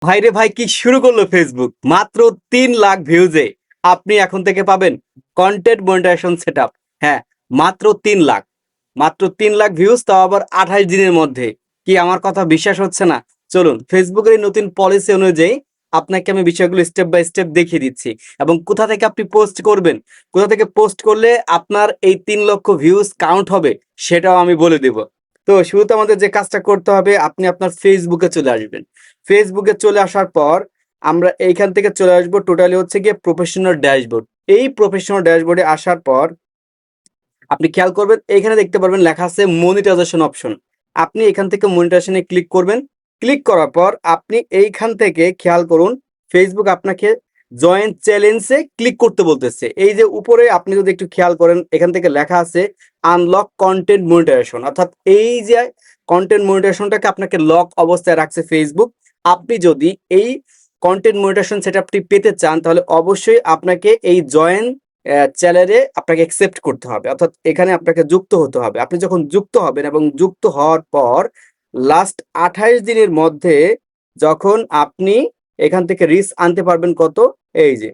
ভাইরে ভাই, কি শুরু করলো ফেসবুক! মাত্র 3 লাখ ভিউজে আপনি এখন থেকে পাবেন কন্টেন্ট মনিটাইজেশন সেটআপ। হ্যাঁ, মাত্র 3 লাখ, মাত্র 3 লাখ ভিউজ, তাও আবার 28 দিনের মধ্যে। কি আমার কথা বিশ্বাস হচ্ছে না? চলুন, ফেসবুকের এই নতুন পলিসি অনুযায়ী আপনাকে আমি বিষয়গুলো স্টেপ বাই স্টেপ দেখিয়ে দিচ্ছি, এবং কোথা থেকে আপনি পোস্ট করবেন, কোথা থেকে পোস্ট করলে আপনার এই 3 লক্ষ ভিউজ কাউন্ট হবে, সেটাও আমি বলে দেব। তো শুরুতে আমাদের যে কাজটা করতে হবে, আপনি আপনার ফেসবুকে চলে আসবেন। ফেসবুকে চলে আসার পর আমরা এইখান থেকে চলে আসবো টোটালি হচ্ছে গিয়ে প্রফেশনাল ড্যাশবোর্ড। এই প্রফেশনাল ড্যাশবোর্ডে আসার পর আপনি খেয়াল করবেন, এইখানে দেখতে পারবেন লেখা আছে মনিটাইজেশন অপশন। আপনি এখান থেকে মনিটাইজেশনে ক্লিক করবেন। ক্লিক করার পর আপনি এইখান থেকে খেয়াল করুন, ফেসবুক আপনাকে জয়েন চ্যালেঞ্জে ক্লিক করতে বলতেছে। এই যে উপরে আপনি যদি একটু খেয়াল করেন, এখান থেকে লেখা আছে আনলক কন্টেন্ট মনিটাইজেশন, অর্থাৎ এই যে কন্টেন্ট মনিটাইজেশনটাকে আপনাকে লক অবস্থায় রাখছে ফেসবুক। আপনি যদি এই কন্টেন্ট মনিটাইজেশন সেটআপটি পেতে চান, তাহলে অবশ্যই আপনাকে এই জয়েন চ্যানেলে আপনাকে অ্যাকসেপ্ট করতে হবে, অর্থাৎ এখানে আপনাকে যুক্ত হতে হবে। আপনি যখন যুক্ত হবেন এবং যুক্ত হওয়ার পর লাস্ট 28 দিনের মধ্যে যখন আপনি এখান থেকে রিচ আনতে পারবেন কত, এই যে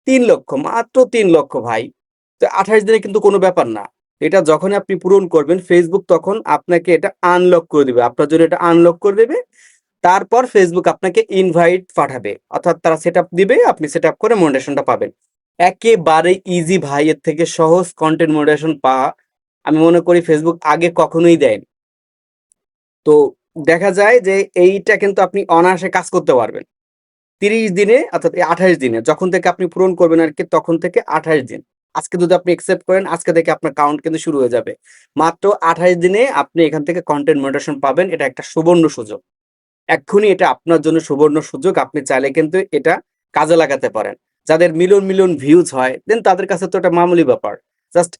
3 লক্ষ, মাত্র 3 লক্ষ ভাই। তো 28 দিনে কিন্তু কোনো ব্যাপার না। এটা যখন আপনি পূরণ করবেন, ফেসবুক তখন আপনাকে এটা আনলক করে দিবে, আপনার জন্য এটা আনলক করে দেবে। তারপর ফেসবুক আপনাকে ইনভাইট পাঠাবে, অর্থাৎ তারা সেটআপ দিবে, আপনি সেটআপ করে মনিটাইজেশনটা পাবেন। একেবারে ইজি ভাই, এর থেকে সহজ কন্টেন্ট মনিটাইজেশন পাওয়া আমি মনে করি ফেসবুক আগে কখনোই দেয়নি। তো দেখা যায় যে এইটা কিন্তু আপনি অনায়াসে কাজ করতে পারবেন 30 দিনে, অর্থাৎ এই 28 দিনে যখন থেকে আপনি পূরণ করবেন আর কি, তখন থেকে 28 দিন। আজকে যদি আপনি একসেপ্ট করেন, আজকে থেকে আপনার কাউন্ট কিন্তু শুরু হয়ে যাবে। মাত্র 28 দিনে আপনি এখান থেকে কন্টেন্ট মনিটাইজেশন পাবেন। এটা একটা সুবর্ণ সুযোগ। এক্ষুনি এটা আপনার জন্য সুবর্ণ সুযোগ। আপনি চাইলে কিন্তু এটা কাজে লাগাতে পারেন। যাদের মিলিয়ন মিলিয়ন ভিউজ হয়, দেন তাদের কাছে তো এটা মামুলি ব্যাপার। জাস্ট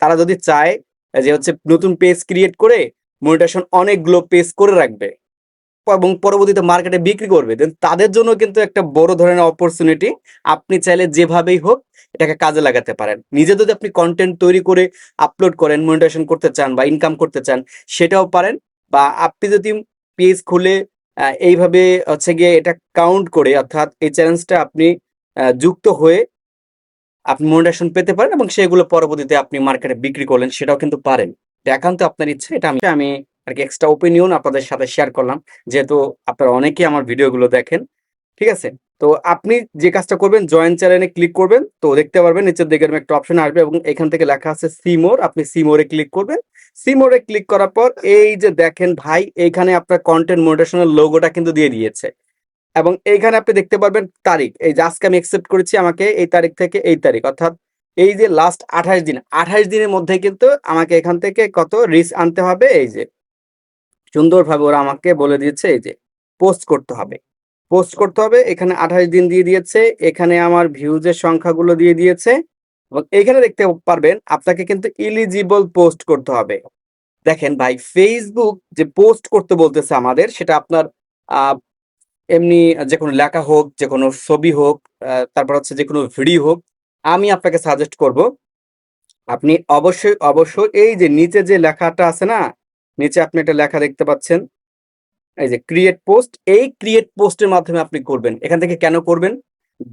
তারা যদি চায় যে হচ্ছে নতুন পেজ ক্রিয়েট করে মনিটাইজেশন অনেকগুলো পেজ করে রাখবে এবং পরবর্তীতে মার্কেটে বিক্রি করবে, দেন তাদের জন্য কিন্তু একটা বড় ধরনের অপরচুনিটি। আপনি চাইলে যেভাবেই হোক এটাকে কাজে লাগাতে পারেন। নিজে যদি আপনি কন্টেন্ট তৈরি করে আপলোড করেন, মনিটাইজেশন করতে চান বা ইনকাম করতে চান, সেটাও পারেন। বা আপনি যদি পেজ খুলে এইভাবে হচ্ছে গিয়ে এটা কাউন্ট করে, অর্থাৎ এই চ্যালেঞ্জটা আপনি যুক্ত হয়ে আপনি মনিটাইজেশন পেতে পারেন এবং সেগুলো পরবর্তীতে আপনি মার্কেটে বিক্রি করলেন, সেটাও কিন্তু পারেন। এটা একান্ত আপনার ইচ্ছা। এটা আমি আর কি এক্সট্রা ওপিনিয়ন আপনাদের সাথে শেয়ার করলাম, যেহেতু আপনারা অনেকেই আমার ভিডিওগুলো দেখেন। ঠিক আছে? তো আপনি যে কাজটা করবেন, জয়েন চ্যানেলে ক্লিক করবেন। তো দেখতে পারবেন নিচের দিকে এরকম একটা অপশন আসবে এবং এখান থেকে লেখা আছে সি মোর। আপনি সি মোরে ক্লিক করবেন। সি মোরে ক্লিক করার পর এই যে দেখেন ভাই, এইখানে আপনার কন্টেন্ট মনিটাইজেশনের লোগোটা কিন্তু দিয়ে দিয়েছে। এবং এইখানে আপনি দেখতে পারবেন তারিখ। এই যে আজকে আমি অ্যাকসেপ্ট করেছি, আমাকে এই তারিখ থেকে এই তারিখ, অর্থাৎ এই যে লাস্ট 28 দিন, 28 দিনের মধ্যে কিন্তু আমাকে এখান থেকে কত রিচ আনতে হবে। এই যে সুন্দরভাবে ওরা আমাকে বলে দিয়েছে, এই যে পোস্ট করতে হবে, পোস্ট করতে হবে। এখানে 28 দিন দিয়ে দিয়েছে, এখানে আমার ভিউজের সংখ্যাগুলো দিয়ে দিয়েছে এবং এইখানে দেখতে পারবেন আপনাকে কিন্তু ইলিজিবল পোস্ট করতে হবে। দেখেন ভাই, ফেসবুক যে পোস্ট করতে বলতেছে আমাদের, সেটা আপনার আহ এমনি যেকোনো লেখা হোক, যেকোনো ছবি হোক, তারপর হচ্ছে যেকোনো ভিডিও হোক, আমি আপনাকে সাজেস্ট করব আপনি অবশ্যই, অবশ্যই এই যে নিচে যে লেখাটা আছে না? নিচে আপনি একটা লেখা দেখতে পাচ্ছেন, এই যে ক্রিয়েট পোস্ট। এই ক্রিয়েট পোস্টের মাধ্যমে আপনি করবেন। এখান থেকে কেন করবেন?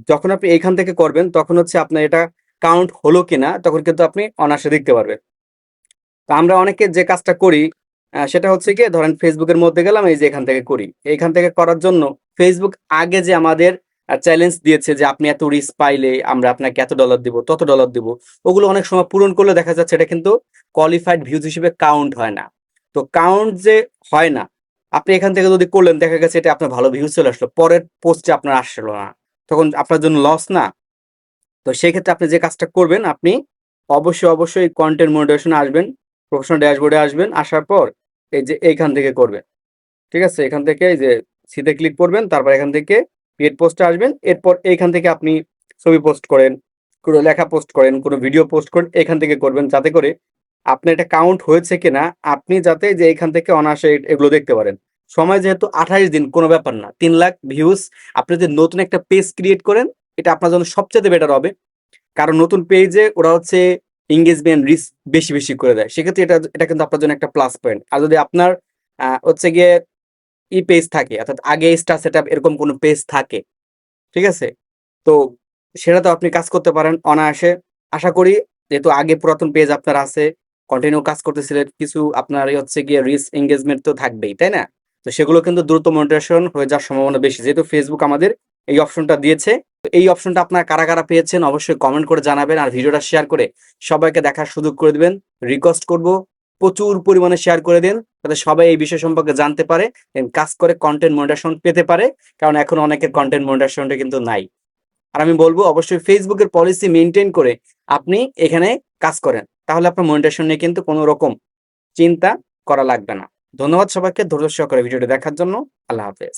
যখন আপনি এখান থেকে করবেন, তখন হচ্ছে আপনার এটা কাউন্ট হলো কিনা, তখন কিন্তু আপনি অনায়াসে দেখতে পারবেন। তো আমরা অনেকে যে কাজটা করি, সেটা হচ্ছে গিয়ে ধরেন ফেসবুকের মধ্যে গেলাম, এই যে এখান থেকে করি। এখান থেকে করার জন্য ফেসবুক আগে যে আমাদের চ্যালেঞ্জ দিয়েছে যে আপনি এত রিচ পাইলে আমরা আপনাকে এত ডলার দিব, তত ডলার দিব, ওগুলো অনেক সময় পূরণ করলে দেখা যাচ্ছে এটা কিন্তু কোয়ালিফাইড ভিউজ হিসেবে কাউন্ট হয় না। তো কাউন্ট যে হয় না, আপনি এখান থেকে যদি করলেন, দেখা গেছে এটা আপনার ভালো ভিউজ চলে আসলো, পরের পোস্টে আপনার আসলো না, তখন আপনার জন্য লস না? তো সেই ক্ষেত্রে আপনি যে কাজটা করবেন, আপনি অবশ্যই, অবশ্যই কন্টেন্ট মনিটাইজেশন আসবেন, প্রফেশনাল ড্যাশবোর্ডে আসবেন। আসার পর এই যে এইখান থেকে করবেন। ঠিক আছে? এখান থেকে এই যে সিতে ক্লিক করবেন, তারপর এখান থেকে ক্রিয়েট পোস্টে আসবেন। এরপর এইখান থেকে আপনি ছবি পোস্ট করেন, কোনো লেখা পোস্ট করেন, কোনো ভিডিও পোস্ট করেন, এখান থেকে করবেন, যাতে করে আপনার এটা কাউন্ট হয়েছে কিনা আপনি যাতে যে এখান থেকে অনায়াসে এগুলো দেখতে পারেন। সময় যেহেতু 28 দিন, কোনো ব্যাপার না। 3 লাখ ভিউজ, আপনি যদি নতুন একটা পেজ ক্রিয়েট করেন, এটা আপনার জন্য সবচেয়ে বেটার হবে। কারণ নতুন পেজে ওরা হচ্ছে এঙ্গেজমেন্ট রিচ বেশি বেশি করে দেয়। সেক্ষেত্রে এটা এটা কিন্তু আপনার জন্য একটা প্লাস পয়েন্ট। আর যদি আপনার হচ্ছে গিয়ে পেজ থাকে, অর্থাৎ আগে স্টার সেটআপ এরকম কোনো পেজ থাকে, ঠিক আছে? তো সেটা তো আপনি কাজ করতে পারেন অনায়াসে। আশা করি যেহেতু আগে পুরাতন পেজ আপনার আছে, কন্টিনিউ কাজ করতেছিলেন, কিছু আপনার হচ্ছে গিয়ে রিচ এনগেজমেন্ট তো থাকবেই, তাই না? তো সেগুলো কিন্তু দ্রুত মনিটাইজেশন হয়ে যাওয়ার সম্ভাবনা বেশি। যেহেতু ফেসবুক আমাদের এই অপশনটা দিয়েছে। তো এই অপশনটা আপনারা কারা, কারা পেয়েছেন অবশ্যই কমেন্ট করে জানাবেন। আর ভিডিওটা শেয়ার করে সবাইকে দেখার সুযোগ করে দিবেন। রিকোয়েস্ট করব প্রচুর পরিমাণে শেয়ার করে দিন, যাতে সবাই এই বিষয় সম্পর্কে জানতে পারে, কাজ করে কনটেন্ট মনিটাইজেশন পেতে পারে। কারণ এখন অনেকের কনটেন্ট মনিটাইজেশনটা কিন্তু নাই। আর আমি বলবো অবশ্যই ফেসবুকের পলিসি মেইনটেইন করে আপনি এখানে কাজ করেন। তাহলে আপনার মনিটাইজেশন নিয়ে কিন্তু কোনো রকম চিন্তা করা লাগবে না। ধন্যবাদ সবাইকে ধৈর্য সহকারে ভিডিওটি দেখার জন্য। আল্লাহ হাফেজ।